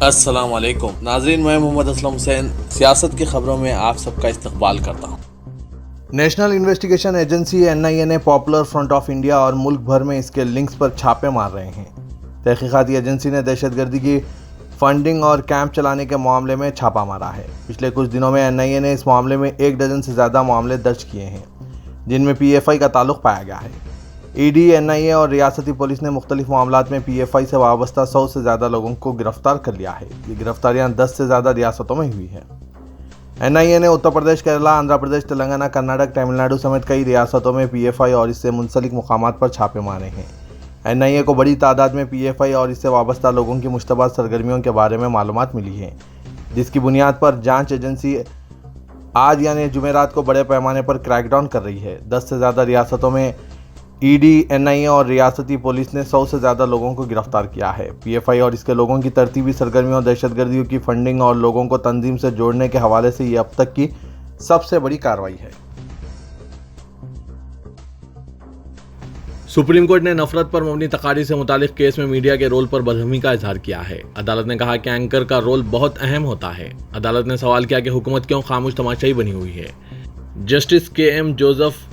अस्सलाम वालेकुम नाज़रीन, मैं मोहम्मद असलम हुसैन सियासत की खबरों में आप सबका इस्तकबाल करता हूँ। नेशनल इन्वेस्टिगेशन एजेंसी NIA ने पॉपुलर फ्रंट ऑफ इंडिया और मुल्क भर में इसके लिंक्स पर छापे मार रहे हैं। तहकीकाती एजेंसी ने दहशतगर्दी की फंडिंग और कैंप चलाने के मामले में छापा मारा है। पिछले कुछ दिनों में NIA ने इस मामले में 1 डजन से ज़्यादा मामले दर्ज किए हैं जिनमें PFI का ताल्लुक पाया गया है। ED, NIA और रियासती पुलिस ने मुख्तलिफ मामलात में PFI से वाबस्ता 100 से ज़्यादा लोगों को गिरफ्तार कर लिया है। ये गिरफ्तारियाँ 10 से ज़्यादा रियासतों में हुई हैं। NIA ने उत्तर प्रदेश, केरला, आंध्र प्रदेश, तेलंगाना, कर्नाटक, तमिलनाडु समेत कई रियासतों में PFI और इससे मुंसलिक मुकामात पर छापे मारे हैं। NIA को बड़ी तादाद में PFI और इससे वाबस्ता लोगों की मुश्तबा सरगर्मियों के बारे में मालूमात मिली है, जिसकी बुनियाद पर जांच एजेंसी आज यानी जुमेरात को बड़े पैमाने पर क्रैकडाउन कर रही है। 10 से ज़्यादा रियासतों में ED, NIA और रियासती पुलिस ने 100 से ज़्यादा लोगों को गिरफ्तार किया है। PFI और इसके लोगों की तरतीबी सरगर्मियों, दहशतगर्दियों की फंडिंग और लोगों को तंजीम से जोड़ने के हवाले से ये अब तक की सबसे बड़ी कार्रवाई है। सुप्रीम कोर्ट ने नफरत पर मबनी तकारीर से मुतालिक केस में मीडिया के रोल पर बदहमी का इजहार किया है। अदालत ने कहा कि एंकर का रोल बहुत अहम होता है। अदालत ने सवाल किया कि हुकूमत क्यों खामोश तमाशाई बनी हुई है। जस्टिस KM जोसेफ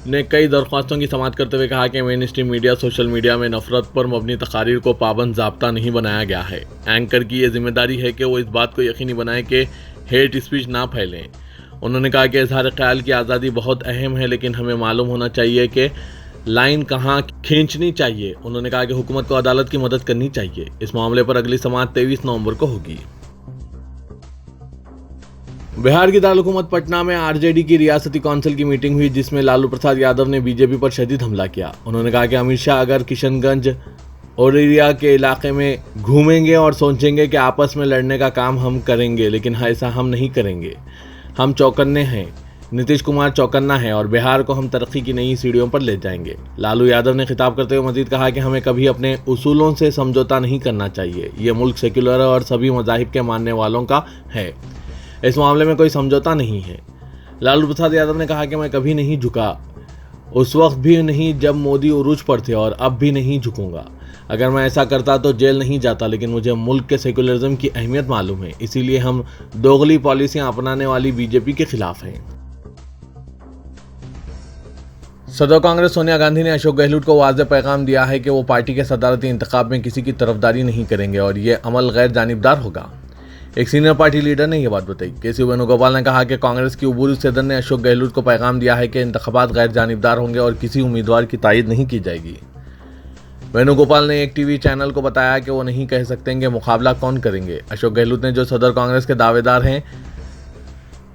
ने कई दरख्वास्तों की समाअत करते हुए कहा कि main stream media, social media में नफरत पर मबनी तकारीर को पाबंद ज़ाब्ता नहीं बनाया गया है। एंकर की ये जिम्मेदारी है कि वो इस बात को यकीनी बनाए कि हेट स्पीच ना फैलें। उन्होंने कहा कि इजहार ख्याल की आज़ादी बहुत अहम है, लेकिन हमें मालूम होना चाहिए कि लाइन कहाँ खींचनी चाहिए। उन्होंने कहा कि हुकूमत को अदालत की मदद करनी चाहिए। इस मामले पर अगली समाअत 23 नवंबर को होगी। बिहार की दारुल-हुकूमत पटना में RJD की रियासती काउंसिल की मीटिंग हुई, जिसमें लालू प्रसाद यादव ने BJP पर शदीद हमला किया। उन्होंने कहा कि अमित शाह अगर किशनगंज औरैया के इलाके में घूमेंगे और सोचेंगे कि आपस में लड़ने का काम हम करेंगे, लेकिन ऐसा हम नहीं करेंगे। हम चौकन्ने हैं, नीतीश कुमार चौकन्ना है और बिहार को हम तरक्की की नई सीढ़ियों पर ले जाएंगे। लालू यादव ने खिताब करते हुए मजीद कहा कि हमें कभी अपने उसूलों से समझौता नहीं करना चाहिए। ये मुल्क सेक्युलर और सभी मज़ाहिब के मानने वालों का है। इस मामले में कोई समझौता नहीं है। लालू प्रसाद यादव ने कहा कि मैं कभी नहीं झुका, उस वक्त भी नहीं जब मोदी उरूज पर थे, और अब भी नहीं झुकूंगा। अगर मैं ऐसा करता तो जेल नहीं जाता, लेकिन मुझे मुल्क के सेक्युलरिज्म की अहमियत मालूम है, इसीलिए हम दोगली पॉलिसियां अपनाने वाली BJP के खिलाफ हैं। सदर कांग्रेस सोनिया गांधी ने अशोक गहलोत को वाज़ेह पैगाम दिया है कि वो पार्टी के सदारती इंतखाब में किसी की तरफदारी नहीं करेंगे और ये अमल गैर जानिबदार होगा। एक सीनियर पार्टी लीडर ने यह बात बताई। KC वेणुगोपाल ने कहा कि कांग्रेस की उबूरी सदर ने अशोक गहलोत को पैगाम दिया है कि इंतखाबात गैर जानिबदार होंगे और किसी उम्मीदवार की तायद नहीं की जाएगी। वेणुगोपाल ने एक TV चैनल को बताया कि वो नहीं कह सकते कि मुकाबला कौन करेंगे। अशोक गहलोत ने, जो सदर कांग्रेस के दावेदार हैं,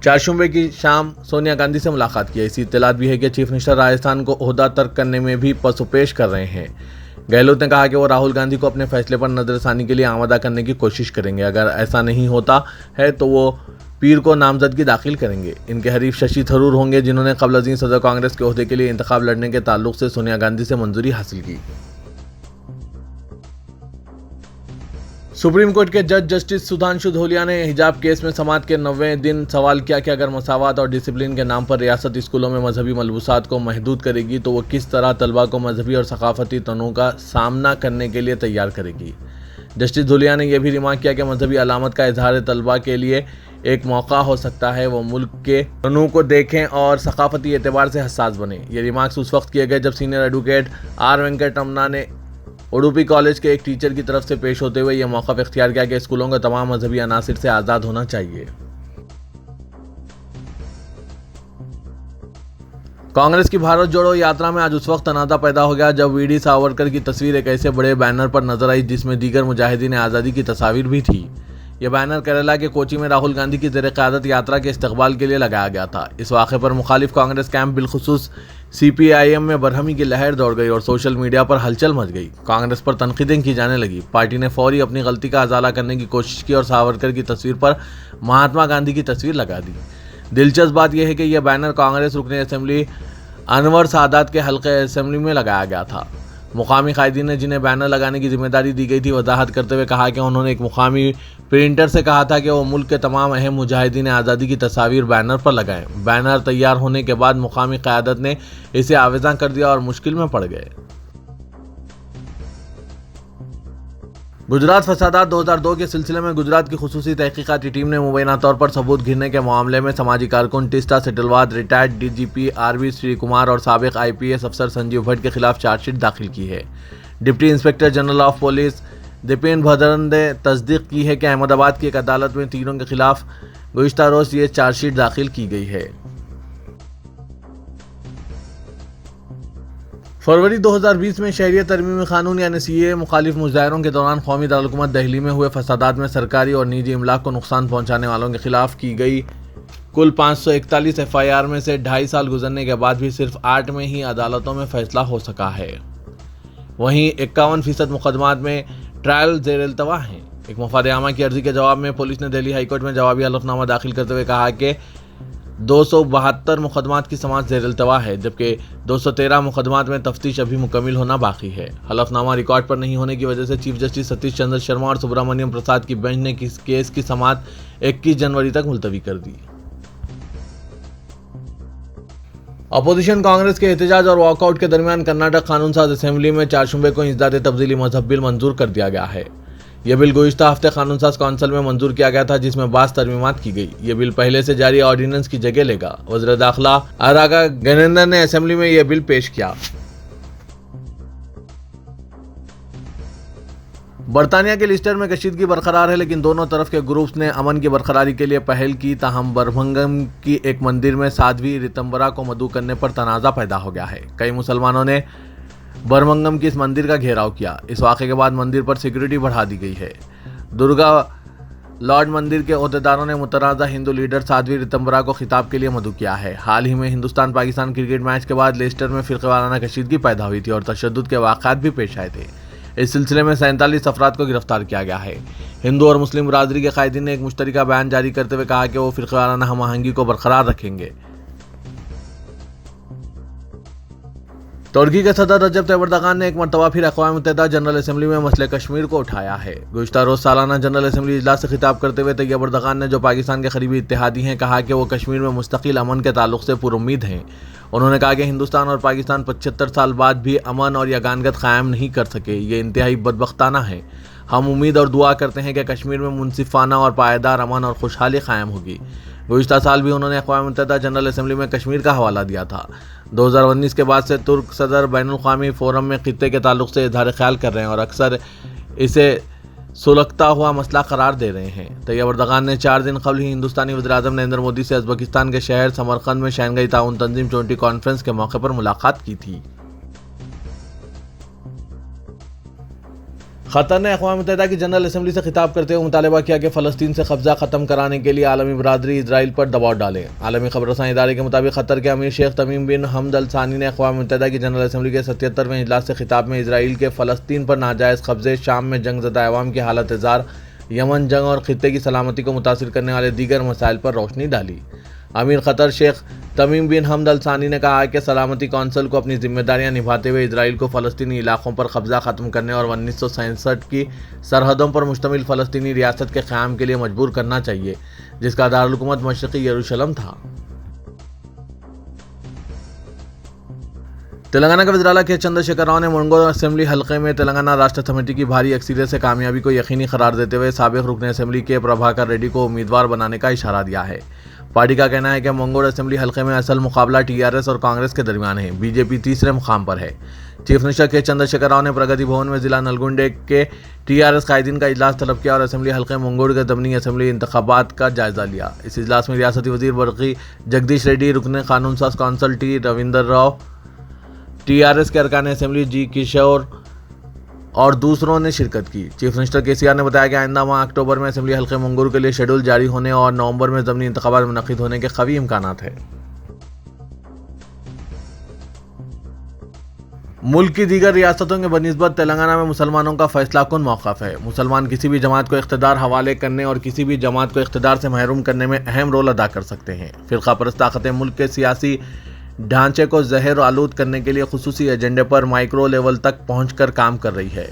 चारशुम्बे की शाम सोनिया गांधी से मुलाकात की। ऐसी इत्तलात भी है कि चीफ मिनिस्टर राजस्थान को ओहदा तर्क करने में भी पसोपेश कर रहे हैं। गहलोत ने कहा कि वो राहुल गांधी को अपने फैसले पर नजरसानी के लिए आमादा करने की कोशिश करेंगे। अगर ऐसा नहीं होता है तो वो पीर को नामजदगी दाखिल करेंगे। इनके हरीफ शशि थरूर होंगे, जिन्होंने क़ब्ल अज़ीं सदर कांग्रेस के ओहदे के लिए इंतखाब लड़ने के ताल्लुक से सोनिया गांधी से मंजूरी हासिल की। सुप्रीम कोर्ट के जज जस्टिस सुधांशु धोलिया ने हिजाब केस में समाअत के 90वें दिन सवाल किया कि अगर मसावत और डिसिप्लिन के नाम पर रियासत स्कूलों में मजहबी मलबूसात को महदूद करेगी तो वो किस तरह तलबा को मजहबी और सकाफती तनों का सामना करने के लिए तैयार करेगी। जस्टिस धोलिया ने यह भी रिमार्क किया कि मजहबी अलामत का इजहार तलबा के लिए एक मौका हो सकता है वो मुल्क के तनों को देखें और सकाफती एतबार से हसास बने। ये रिमार्क्स उस वक्त किए गए जब सीनियर एडवोकेट R वेंकटरमना ने उडुपी कॉलेज के एक टीचर की तरफ से पेश होते हुए यह मौका इख्तियार किया कि स्कूलों को तमाम मजहबी अनासिर से आज़ाद होना चाहिए। कांग्रेस की भारत जोड़ो यात्रा में आज उस वक्त तनाज़ा पैदा हो गया जब VD सावरकर की तस्वीर एक ऐसे बड़े बैनर पर नजर आई जिसमें दीगर मुजाहिदीन आज़ादी की तस्वीर भी थी। यह बैनर केरला के कोची में राहुल गांधी की ज़ेर क़यादत यात्रा के इस्तकबाल के लिए लगाया गया था। इस वाक़े पर मुखालिफ कांग्रेस कैंप बिलखुसूस CPIM में बरहमी की लहर दौड़ गई और सोशल मीडिया पर हलचल मच गई। कांग्रेस पर तनकीदें की जाने लगी। पार्टी ने फौरी अपनी गलती का अजाला करने की कोशिश की और सावरकर की तस्वीर पर महात्मा गांधी की तस्वीर लगा दी। दिलचस्प बात यह है कि यह बैनर कांग्रेस रुकने असेंबली अनवर सादात के हल्के असेंबली में लगाया गया था। मुकामी कायदीन ने जिन्हें बैनर लगाने की जिम्मेदारी दी गई थी, वजाहत करते हुए कहा कि उन्होंने एक मुकामी प्रिंटर से कहा था कि वो मुल्क के तमाम अहम मुजाहिदीन आज़ादी की तस्वीर बैनर पर लगाएं। बैनर तैयार होने के बाद मुकामी क़यादत ने इसे आवेज़ा कर दिया और मुश्किल में पड़ गए। गुजरात फसादात 2002 के सिलसिले में गुजरात की खुसूसी तहकीकाती टीम ने मुबैना तौर पर सबूत गिरने के मामले में समाजी कारकुन Teesta Setalvad, retired DGP R V Sreekumar और साबिक आईपीएस अफसर संजीव भट्ट के खिलाफ चार्जशीट दाखिल की है। Deputy inspector general of police Dipen Bhadran ने तस्दीक की है कि अहमदाबाद की एक अदालत में तीनों के खिलाफ गुज़िश्ता रोज ये चार्जशीट दाखिल की गई है। फरवरी 2020 में शहरियत तरमीमी कानून यानी सीए मुखालिफ मुजाहरों के दौरान कौमी दारकूमत दिल्ली में हुए फसादात में सरकारी और निजी इमलाक को नुकसान पहुंचाने वालों के खिलाफ की गई कुल 541 एफआईआर में से 2.5 साल गुजरने के बाद भी सिर्फ 8 में ही अदालतों में फैसला हो सका है। वहीं 51% मुकदमात में ट्रायल ज़ेर इल्तवा हैं। एक मफाद आमा की अर्जी के जवाब में पुलिस ने दिल्ली हाईकोर्ट में जवाबी हलफनामा दाखिल करते हुए कहा कि 272 मुकदमात की समाअत ज़ेर इल्तवा है, जबकि 213 मुकदमात में तफ्तीश अभी मुकम्मिल होना बाकी है। हलफनामा रिकॉर्ड पर नहीं होने की वजह से चीफ जस्टिस सतीश चंद्र शर्मा और सुब्रमण्यम प्रसाद की बेंच ने केस की समाअत 21 जनवरी तक मुलतवी कर दी। अपोजिशन कांग्रेस के एहतजाज और वॉकआउट के दरमियान कर्नाटक कानून साज असेंबली में 4 शुबे को इंसदाद तब्दीली मजहब बिल मंजूर कर दिया गया है। यह बिल गुज़िश्ता हफ्ते कानून साज कौंसिल में मंजूर किया गया था, जिसमें 22 तरमीमात की गई। यह बिल पहले से जारी ऑर्डिनेंस की जगह लेगा। वज़ीर दाखिला आरागा गनेंद्र ने असेंबली में यह बिल पेश किया। बरतानिया के लिस्टर में कशीदगी बरकरार है, लेकिन दोनों तरफ के ग्रुप्स ने अमन की बरकरारी के लिए पहल की। ताहम बर्मिंघम की एक मंदिर में साध्वी रितंबरा को मदऊ करने पर तनाज़ा पैदा हो गया है। कई मुसलमानों ने बर्मिंघम की इस मंदिर का घेराव किया। इस वाक़े के बाद मंदिर पर सिक्योरिटी बढ़ा दी गई है। दुर्गा लॉर्ड मंदिर के ओहदेदारों ने मुतनाज़ा हिंदू लीडर साध्वी रितंबरा को खिताब के लिए मदऊ किया है। हाल ही में हिंदुस्तान पाकिस्तान क्रिकेट मैच के बाद लेस्टर में फ़िरक़ेवाराना कशीदगी पैदा हुई थी और तशद्दुद के वाक़यात भी पेश आए थे। इस सिलसिले में 47 अफराद को गिरफ्तार किया गया है। हिंदू और मुस्लिम बरादरी के कायदीन ने एक मुश्तरका बयान जारी करते हुए कहा कि वो फ़िरक़ेवाराना हम आहंगी को बरकरार रखेंगे। तुर्की के सदर रजब तैयब एर्दोगान ने एक मरतबा फिर अक़वाम मुत्तहिदा जनरल असेंबली में मसले कश्मीर को उठाया है। गुज़िश्ता रोज़ सालाना जनरल असेंबली इजलास से खिताब करते हुए तैयब एर्दोगान ने, जो पाकिस्तान के करीबी इत्तेहादी हैं, कहा कि वो कश्मीर में मुस्तकिल अमन के ताल्लुक से पुरुम्मीद हैं। उन्होंने कहा कि हिंदुस्तान और पाकिस्तान 75 साल बाद भी अमन और यगानगत कायम नहीं कर सके। ये इंतहाई बदबख्ताना है। हम उम्मीद और दुआ करते हैं कि कश्मीर में मुनसिफाना और पायदार अमन और खुशहाली कायम होगी। गुज़िश्ता साल भी उन्होंने अक़वाम मुत्तहिदा जनरल असेंबली में कश्मीर का हवाला दिया था। 2019 के बाद से तुर्क सदर बैनुल-अक़वामी फ़ोरम में खित्ते के ताल्लुक से इज़हार ख्याल कर रहे हैं और अक्सर इसे सुलगता हुआ मसला करार दे रहे हैं। तैयब एर्दोगान ने 4 दिन कबल ही हिंदुस्तानी वज़ीर-ए-आज़म नरेंद्र मोदी से उज़्बेकिस्तान के शहर समरकंद में शंघाई ताउन तंजीम 20 कॉन्फ्रेंस के मौके पर मुलाकात की थी। क़तर ने अक़वाम मुत्तहिदा की जनरल असेंबली से खिताब करते हुए मुतालबा किया कि फ़लस्तीन से कब्ज़ा ख़त्म कराने के लिए आलमी बरादरी इजराइल पर दबाव डाले। आलमी ख़बरसां इदारे के मुताबिक क़तर के अमीर शेख तमीम बिन हमद अल सानी ने अक़वाम मुत्तहिदा की जनरल असेंबली के 77वें इजलास से खिताब में इजराइल के फ़लस्तीन पर नाजायज़ कब्ज़े, शाम में जंगज़दा अवाम की हालत इज़ार, यमन जंग और खित्ते की सलामती को मुतासिर करने वाले दीगर मसाइल पर रोशनी डाली। अमीर क़तर शेख तमीम बिन हमद अल सानी ने कहा कि सलामती कौंसिल को अपनी जिम्मेदारियां निभाते हुए इजराइल को फ़लस्तीनी इलाकों पर कब्ज़ा ख़त्म करने और 1967 की सरहदों पर मुश्तमिल फ़लस्तीनी रियासत के क़याम के लिए मजबूर करना चाहिए, जिसका दारुल-हुकूमत मशरिक़ी यरूशलेम था। तेलंगाना के वज़ीर आला के चंद्रशेखर राव ने मुंगो असेंबली हल्के में तेलंगाना राष्ट्र समिति की भारी अक्सरियत से कामयाबी को यकीनी करार देते हुए साबिक़ रुकन असेंबली के प्रभाकर रेड्डी को उम्मीदवार बनाने का इशारा दिया है। पार्टी का कहना है कि मंगोड़ असेंबली हल्के में असल मुकाबला टीआरएस और कांग्रेस के दरमियान है। बीजेपी तीसरे मुकाम पर है। चीफ मिनिस्टर के चंद्रशेखर राव ने प्रगति भवन में जिला नलगुंडे के टीआरएस कायदीन का इजलास तलब किया और असेंबली हल्के मंगोड़ के ज़मीनी असेंबली इंतखाबात का जायजा लिया। इस इजलास में रियासती वजीर बरकी जगदीश रेड्डी, रुकन कानून साज council T Ravinder Rao, TRS के अरकान असेंबली जी किशोर और दूसरों ने शिरकत की। चीफ मिनिस्टर केसीआर ने बताया कि आइंदा माह अक्टूबर में असेंबली हल्के मंगूर के लिए शेड्यूल जारी होने और नवंबर में ज़मीनी इंतखाबात मुनक़िद होने के कवी इम्कानात है। मुल्क की दीगर रियासतों के बनिस्बत तेलंगाना में मुसलमानों का फैसलाकुन मौक़िफ़ है। मुसलमान किसी भी जमात को इख्तिदार हवाले करने और किसी भी जमात को इख्तिदार से महरूम करने में अहम रोल अदा कर सकते हैं। फ़िरक़ा परस्त ताकतें मुल्क के सियासी ढांचे को जहर आलूद करने के लिए खुसूसी एजेंडे पर माइक्रो लेवल तक पहुंचकर काम कर रही है।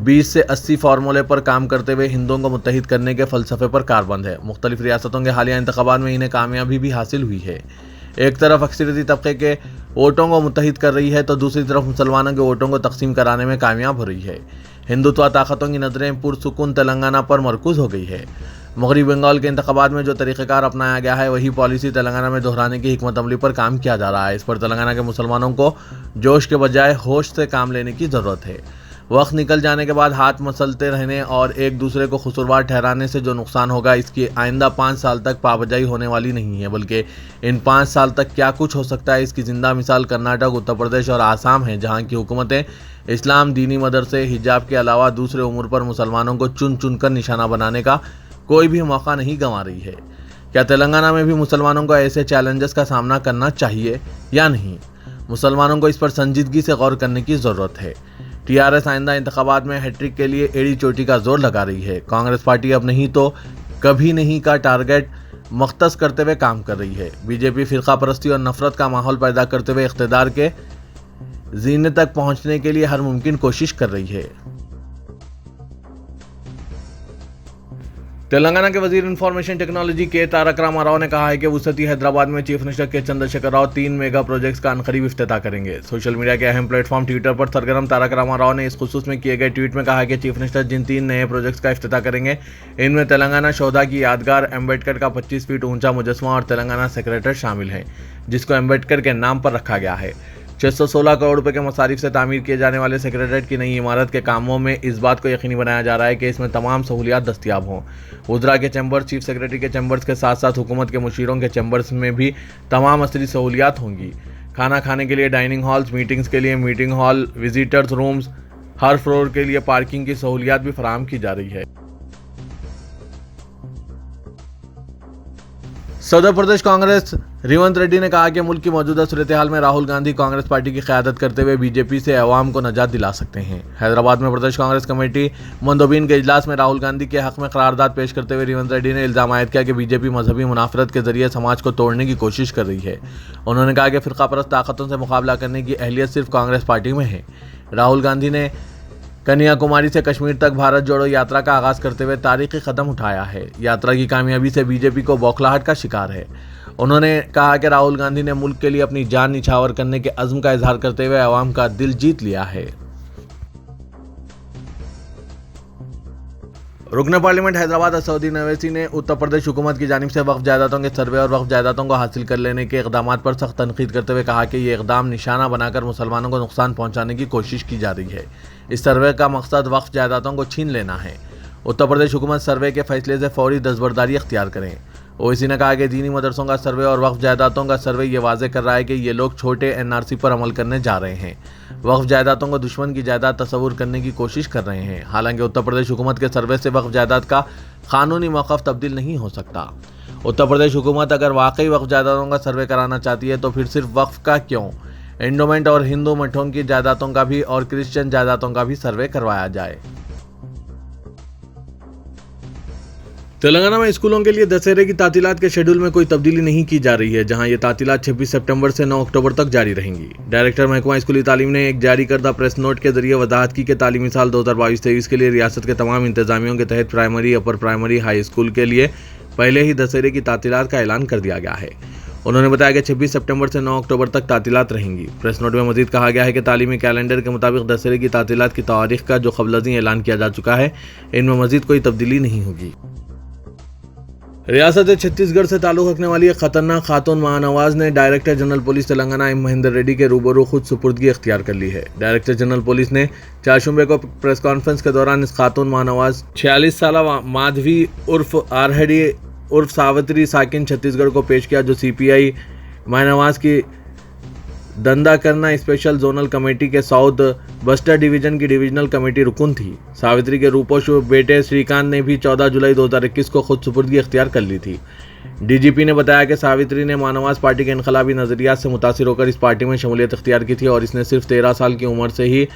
20 से 80 फार्मूले पर काम करते हुए हिंदुओं को मुत्तहिद करने के फ़लसफ़े पर कारबंद है। मुख्तलिफ रियासतों के हालिया इंतखाबात में इन्हें कामयाबी भी हासिल हुई है। एक तरफ अक्सरियती तबके के वोटों को मुत्तहिद कर रही है तो दूसरी तरफ मुसलमानों के वोटों को तकसीम कराने में कामयाब हो रही है। हिंदुत्व ताकतों की नज़रें पुरसुकून तेलंगाना पर मरकूज हो गई है। मगरबी बंगाल के इंतखाबात में जो तरीक़ेकार अपनाया गया है वही पॉलिसी तेलंगाना में दोहराने की हिकमत अमली पर काम किया जा रहा है। इस पर तेलंगाना के मुसलमानों को जोश के बजाय होश से काम लेने की ज़रूरत है। वक्त निकल जाने के बाद हाथ मसलते रहने और एक दूसरे को कसूरवार ठहराने से जो नुकसान होगा इसकी आइंदा 5 साल तक पाबजाई होने वाली नहीं है, बल्कि इन 5 साल तक क्या कुछ हो सकता है इसकी जिंदा मिसाल कर्नाटक, उत्तर प्रदेश और आसाम है, जहां की हुकूमतें इस्लाम, दीनी मदरसे, हिजाब के अलावा दूसरे उम्र पर मुसलमानों को चुन चुन कर निशाना बनाने का कोई भी मौका नहीं गंवा रही है। क्या तेलंगाना में भी मुसलमानों को ऐसे चैलेंजेस का सामना करना चाहिए या नहीं? मुसलमानों को इस पर संजीदगी से गौर करने की ज़रूरत है। टीआरएस आइंदा इंतखाबात में हैट्रिक के लिए एड़ी चोटी का जोर लगा रही है। कांग्रेस पार्टी अब नहीं तो कभी नहीं का टारगेट मख्तस करते हुए काम कर रही है। बीजेपी फिरका परस्ती और नफरत का माहौल पैदा करते हुए इख्तिदार के जीने तक पहुंचने के लिए हर मुमकिन कोशिश कर रही है। तेलंगाना के वजीर इंफॉर्मेशन टेक्नोलॉजी के तारक रामा राव ने कहा है कि वसती हैदराबाद में चीफ मिनिस्टर के चंद्रशेखर राव 3 मेगा प्रोजेक्ट्स का अनकरीब इफ्तिताह करेंगे। सोशल मीडिया के अहम प्लेटफॉर्म ट्विटर पर सरगर्म तारक रामा राव ने इस खुसूस में किए गए ट्वीट में कहा कि चीफ मिनिस्टर जिन 3 नए प्रोजेक्ट्स का इफ्तिताह करेंगे इनमें तेलंगाना शोधा की यादगार, अम्बेडकर का 25 फीट ऊंचा मुजस्मा और तेलंगाना सेक्रेटरीट शामिल है, जिसको अम्बेडकर के नाम पर रखा गया है। 616 करोड़ रुपए के मसारिफ से तामीर किए जाने वाले सेक्रेटरीट की नई इमारत के कामों में इस बात को यकीनी बनाया जा रहा है कि इसमें तमाम सहूलियात दस्तियाब हों। वज़रा के चैम्बर्स, चीफ सेक्रेटरी के चैम्बर्स के साथ साथ हुकूमत के मुशीरों के चैम्बर्स में भी तमाम असली सहूलियात होंगी। खाना खाने के लिए डाइनिंग हॉल्स, मीटिंग्स के लिए मीटिंग हॉल, विजिटर्स रूम्स, हर फ्लोर के लिए पार्किंग की सहूलियात भी फराहम की जा रही है। सदर प्रदेश कांग्रेस रेवंत रेड्डी ने कहा कि मुल्क की मौजूदा सूरत हाल में राहुल गांधी कांग्रेस पार्टी की क़यादत करते हुए बीजेपी से अवाम को नजात दिला सकते हैं। हैदराबाद में प्रदेश कांग्रेस कमेटी मंदोबीन के इजलास में राहुल गांधी के हक में करारदाद पेश करते हुए रेवंत रेड्डी ने इल्ज़ाम आयद किया कि बीजेपी मजहबी मुनाफरत के जरिए समाज को तोड़ने की कोशिश कर रही है। उन्होंने कहा कि फ़िरका परस्त ताकतों से मुकाबला करने की अहलियत सिर्फ कांग्रेस पार्टी में है। राहुल गांधी ने कन्याकुमारी से कश्मीर तक भारत जोड़ो यात्रा का आगाज करते हुए तारीखी कदम उठाया है। यात्रा की कामयाबी से बीजेपी को बौखलाहट का शिकार है। उन्होंने कहा कि राहुल गांधी ने मुल्क के लिए अपनी जान निछावर करने के अज़्म का इजहार करते हुए अवाम का दिल जीत लिया है। रुकन पार्लियामेंट हैदराबाद असदुद्दीन ओवैसी ने उत्तर प्रदेश हुकूमत की जानिब से वक्फ जायदादों के सर्वे और वक्फ जायदादों को हासिल कर लेने के इकदाम पर सख्त तनकीद करते हुए कहा कि ये इकदाम निशाना बनाकर मुसलमानों को नुकसान पहुंचाने की कोशिश की जा रही है। इस सर्वे का मकसद वक्फ जायदादों को छीन लेना है। उत्तर प्रदेश हुकूमत सर्वे के फैसले से फौरी दस्तबरदारी अख्तियार करें। ओवैसी ने कहा कि दीनी मदरसों का सर्वे और वक्फ जायदादों का सर्वे ये वाज़ेह कर रहा है कि ये लोग छोटे एनआरसी पर अमल करने जा रहे हैं, वक्फ जायदादों को दुश्मन की जायदाद तस्वुर करने की कोशिश कर रहे हैं। हालांकि उत्तर प्रदेश हुकूमत के सर्वे से वक्फ जायदाद का कानूनी मौक़िफ़ तब्दील नहीं हो सकता। उत्तर प्रदेश हुकूमत अगर वाकई वक्फ जायदादों का सर्वे कराना चाहती है तो फिर सिर्फ वक्फ का क्यों, एंडोमेंट और हिंदू मठों की जायदादों का भी और क्रिश्चियन जायदादों का भी सर्वे करवाया जाए। तेलंगाना में स्कूलों के लिए दशहरे की तातीलात के शेड्यूल में कोई तब्दीली नहीं की जा रही है, जहां ये तातीलात 26 सितंबर से 9 अक्टूबर तक जारी रहेंगी। डायरेक्टर महकमा स्कूली तालीम ने एक जारी करदा प्रेस नोट के जरिए वजाहत की कि तालीमी साल 2022-23 के लिए रियासत के तमाम इंतजामियों के तहत primary, upper primary, high school के लिए पहले ही दशहरे की तातीलात का ऐलान कर दिया गया है। उन्होंने बताया कि 26 सितंबर से 9 अक्टूबर तक तातीलात रहेंगी। प्रेस नोट में मजीद कहा गया है कि तालीमी कैलेंडर के मुताबिक दशहरे की तातीलात की तारीख का जो क़ब्ल ऐलान किया जा चुका है, इनमें मजीद कोई तब्दीली नहीं होगी। रियासत छत्तीसगढ़ से ताल्लुक़ रखने वाली एक खतरनाक खातून महानवाज ने director general police Telangana M Mahendra Reddy के रूबरू खुद सुपुर्दगी अख्तियार कर ली है। डायरेक्टर जनरल पुलिस ने चारशुंबे को प्रेस कॉन्फ्रेंस के दौरान इस खातून महानवाज 46 साल माधवी उर्फ आरहडी उर्फ सावित्री साकिन छत्तीसगढ़ को पेश किया, जो सीपीआई महानवाज की धंधा करना स्पेशल जोनल कमेटी के साउथ बस्टर डिवीजन की डिविजनल कमेटी रुकन थी। सावित्री के रूपोशु बेटे श्रीकांत ने भी 14 जुलाई 2021 को खुद सुपुर्दगी अख्तियार कर ली थी। डीजीपी ने बताया कि सावित्री ने मानवाज पार्टी के इनकलाबी नज़रियात से मुतासिर होकर इस पार्टी में शमूलियत अख्तियार की थी और इसने सिर्फ 13 साल की उम्र से ही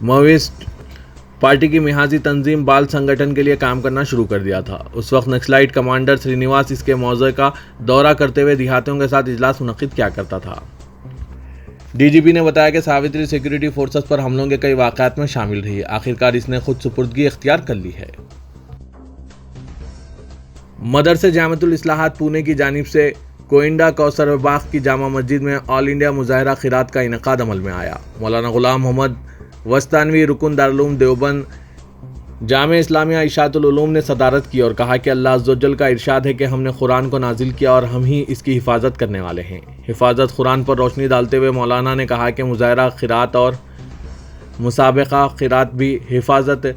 माओइस्ट पार्टी की मिहाजी तंजीम बाल संगठन के लिए काम करना शुरू कर दिया था। उस वक्त नक्सलाइट कमांडर श्रीनिवास इसके मौजे का दौरा करते हुए देहातियों के साथ इजलास मुनक्किद किया करता था। डीजीपी ने बताया कि सावित्री सिक्योरिटी फोर्सेस पर हमलों के कई वाक़यात में शामिल रही। आखिरकार इसने खुद सुपुर्दगी इख्तियार कर ली है। मदरसे जामिअतुल इस्लाहात पुणे की जानिब से कोइंडा कौसर बाग की जामा मस्जिद में ऑल इंडिया मुजाहिरा खिरात का इनेकाद अमल में आया। मौलाना गुलाम मोहम्मद वस्तानवी रुकन दारुल देवबंद जामे इस्लामिया इशातुल उलूम ने सदारत की और कहा कि अल्लाह अज़्ज़वजल का इरशाद है कि हमने कुरान को नाजिल किया और हम ही इसकी हिफाजत करने वाले हैं। हिफाजत कुरान पर रोशनी डालते हुए मौलाना ने कहा कि मुजाहिरा खिरात और मुसाबका खिरात भी हिफाजत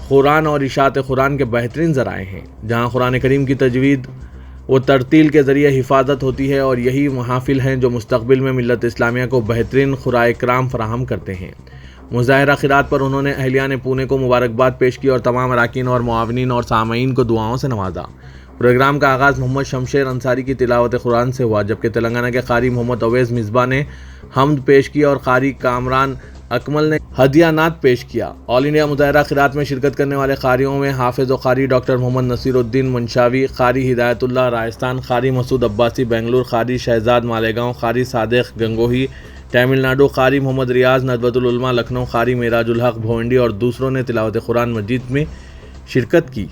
कुरान और इशात कुरान के बेहतरीन ज़राए हैं, जहाँ कुरान करीम की तजवीद व तरतील के ज़रिए हिफाजत होती है और यही महाफिल हैं जो मुस्तक़बिल में मिल्लत इस्लामिया को बेहतरीन खुराए इकराम फराहम करते हैं। मुजाहिरा खिरात पर उन्होंने अहलियान पुणे को मुबारकबाद पेश की और तमाम अरकान और मुआविनीन और सामईन को दुआओं से नवाजा। प्रोग्राम का आगाज़ मोहम्मद शमशेर अंसारी की तिलावत कुरान से हुआ, जबकि तेलंगाना के कारी मोहम्मद अवैज़ मिसबा ने हम्द पेश की और कारी कामरान अकमल ने हदिया नात पेश किया। ऑल इंडिया मुजाहिरा खिरात में शिरकत करने वाले कारियों में हाफिज़ व कारी डॉक्टर मोहम्मद नसीरुद्दीन मुंशावी, कारी हिदायतुल्लाह राजस्थान, कारी मसूद अब्बासी बेंगलुरु, कारी शहजाद मालेगांव, कारी सादिक गंगोही तमिलनाडु, कारी मोहम्मद रियाज नदवतुल उलमा लखनऊ, कारी मेराजुल हक भोंडी और दूसरों ने तिलावत कुरान मजीद में शिरकत की।